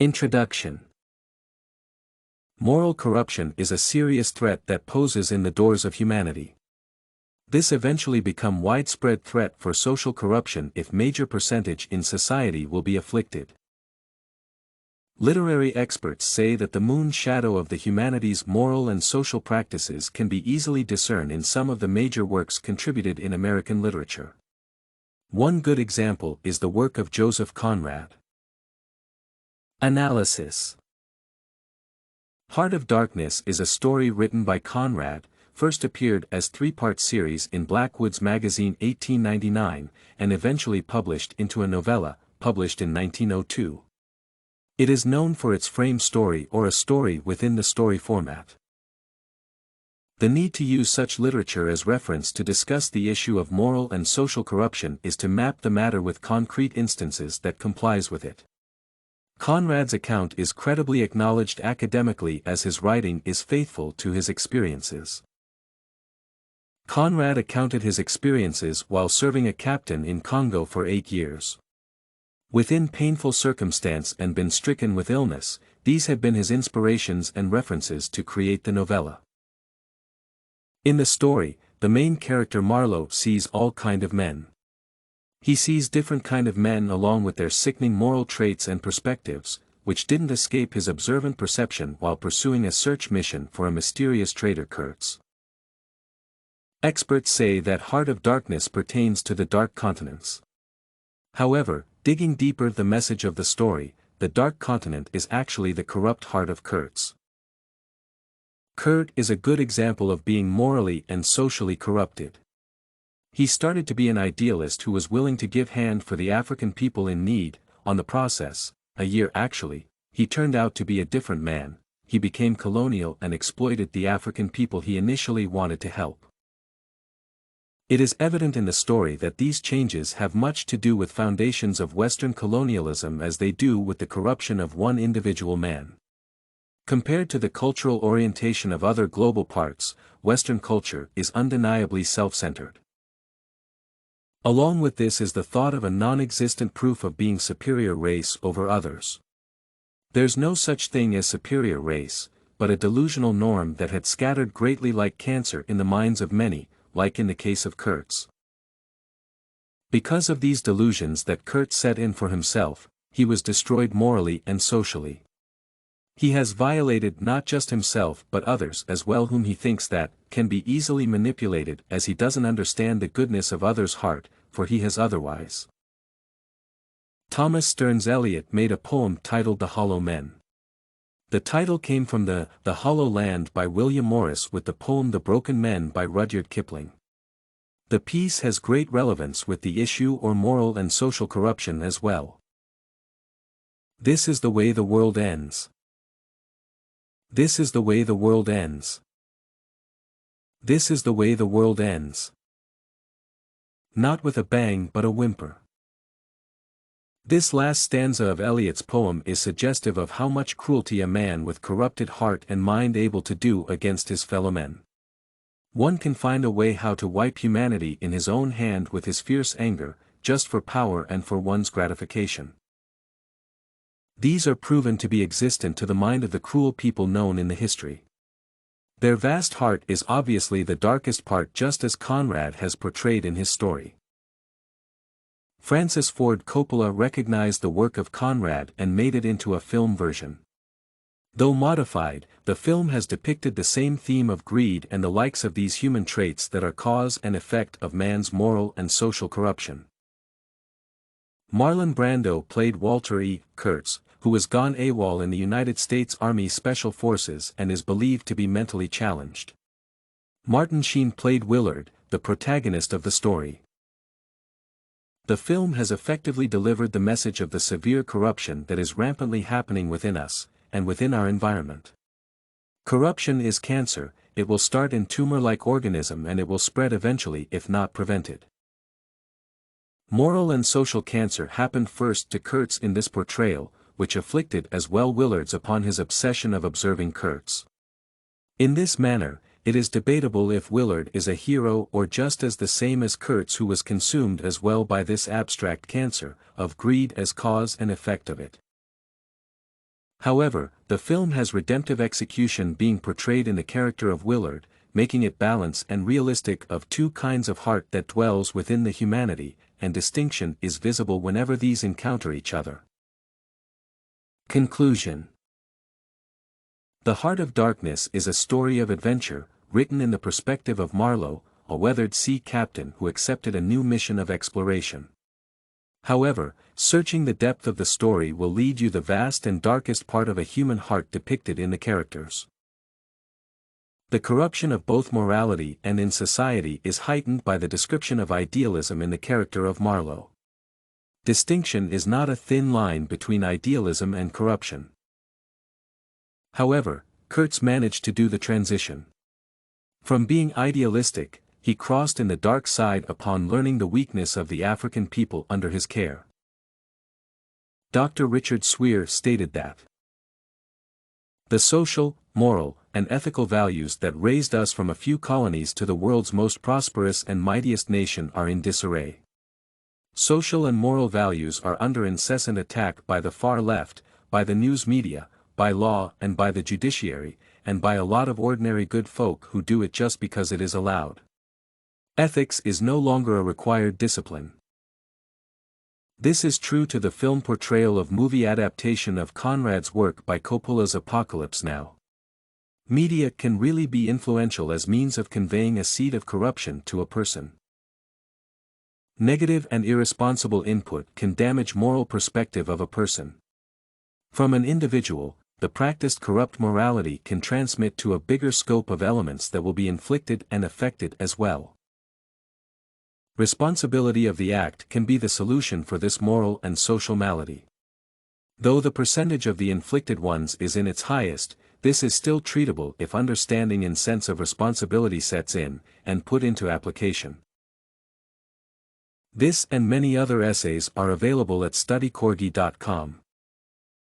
Introduction. Moral corruption is a serious threat that poses in the doors of humanity. This eventually become widespread threat for social corruption if major percentage in society will be afflicted. Literary experts say that the moon shadow of the humanities' moral and social practices can be easily discerned in some of the major works contributed in American literature. One good example is the work of Joseph Conrad. Analysis. Heart of Darkness is a story written by Conrad, first appeared as three-part series in Blackwood's magazine 1899, and eventually published into a novella, published in 1902. It is known for its frame story or a story within the story format. The need to use such literature as reference to discuss the issue of moral and social corruption is to map the matter with concrete instances that complies with it. Conrad's account is credibly acknowledged academically as his writing is faithful to his experiences. Conrad accounted his experiences while serving a captain in Congo for 8 years. Within painful circumstance and been stricken with illness, these had been his inspirations and references to create the novella. In the story, the main character Marlowe sees all kind of men. He sees different kind of men along with their sickening moral traits and perspectives, which didn't escape his observant perception while pursuing a search mission for a mysterious traitor Kurtz. Experts say that Heart of Darkness pertains to the Dark Continents. However, digging deeper the message of the story, the Dark Continent is actually the corrupt heart of Kurtz. Kurt is a good example of being morally and socially corrupted. He started to be an idealist who was willing to give hand for the African people in need. On the process, a year actually, he turned out to be a different man. He became colonial and exploited the African people he initially wanted to help. It is evident in the story that these changes have much to do with foundations of Western colonialism as they do with the corruption of one individual man. Compared to the cultural orientation of other global parts, Western culture is undeniably self-centered. Along with this is the thought of a non-existent proof of being superior race over others. There's no such thing as superior race, but a delusional norm that had scattered greatly like cancer in the minds of many, like in the case of Kurtz. Because of these delusions that Kurtz set in for himself, he was destroyed morally and socially. He has violated not just himself but others as well whom he thinks that can be easily manipulated as he doesn't understand the goodness of others' heart, for he has otherwise. Thomas Stearns Eliot made a poem titled The Hollow Men. The title came from The Hollow Land by William Morris with the poem The Broken Men by Rudyard Kipling. The piece has great relevance with the issue or moral and social corruption as well. This is the way the world ends. This is the way the world ends. This is the way the world ends. Not with a bang but a whimper. This last stanza of Eliot's poem is suggestive of how much cruelty a man with corrupted heart and mind able to do against his fellow men. One can find a way how to wipe humanity in his own hand with his fierce anger, just for power and for one's gratification. These are proven to be existent to the mind of the cruel people known in the history. Their vast heart is obviously the darkest part just as Conrad has portrayed in his story. Francis Ford Coppola recognized the work of Conrad and made it into a film version. Though modified, the film has depicted the same theme of greed and the likes of these human traits that are cause and effect of man's moral and social corruption. Marlon Brando played Walter E. Kurtz, who was gone AWOL in the United States Army Special Forces and is believed to be mentally challenged. Martin Sheen played Willard, the protagonist of the story. The film has effectively delivered the message of the severe corruption that is rampantly happening within us, and within our environment. Corruption is cancer, it will start in tumor-like organism and it will spread eventually if not prevented. Moral and social cancer happened first to Kurtz in this portrayal, which afflicted as well Willard's upon his obsession of observing Kurtz. In this manner, it is debatable if Willard is a hero or just as the same as Kurtz, who was consumed as well by this abstract cancer, of greed as cause and effect of it. However, the film has redemptive execution being portrayed in the character of Willard, making it balance and realistic of two kinds of heart that dwells within the humanity, and distinction is visible whenever these encounter each other. Conclusion. The Heart of Darkness is a story of adventure, written in the perspective of Marlowe, a weathered sea captain who accepted a new mission of exploration. However, searching the depth of the story will lead you the vast and darkest part of a human heart depicted in the characters. The corruption of both morality and in society is heightened by the description of idealism in the character of Marlowe. Distinction is not a thin line between idealism and corruption. However, Kurtz managed to do the transition. From being idealistic, he crossed in the dark side upon learning the weakness of the African people under his care. Dr. Richard Sweer stated that the social, moral, and ethical values that raised us from a few colonies to the world's most prosperous and mightiest nation are in disarray. Social and moral values are under incessant attack by the far left, by the news media, by law and by the judiciary, and by a lot of ordinary good folk who do it just because it is allowed. Ethics is no longer a required discipline. This is true to the film portrayal of movie adaptation of Conrad's work by Coppola's Apocalypse Now. Media can really be influential as means of conveying a seed of corruption to a person. Negative and irresponsible input can damage moral perspective of a person. From an individual, the practiced corrupt morality can transmit to a bigger scope of elements that will be inflicted and affected as well. Responsibility of the act can be the solution for this moral and social malady. Though the percentage of the inflicted ones is in its highest, this is still treatable if understanding and sense of responsibility sets in, and put into application. This and many other essays are available at studycorgi.com.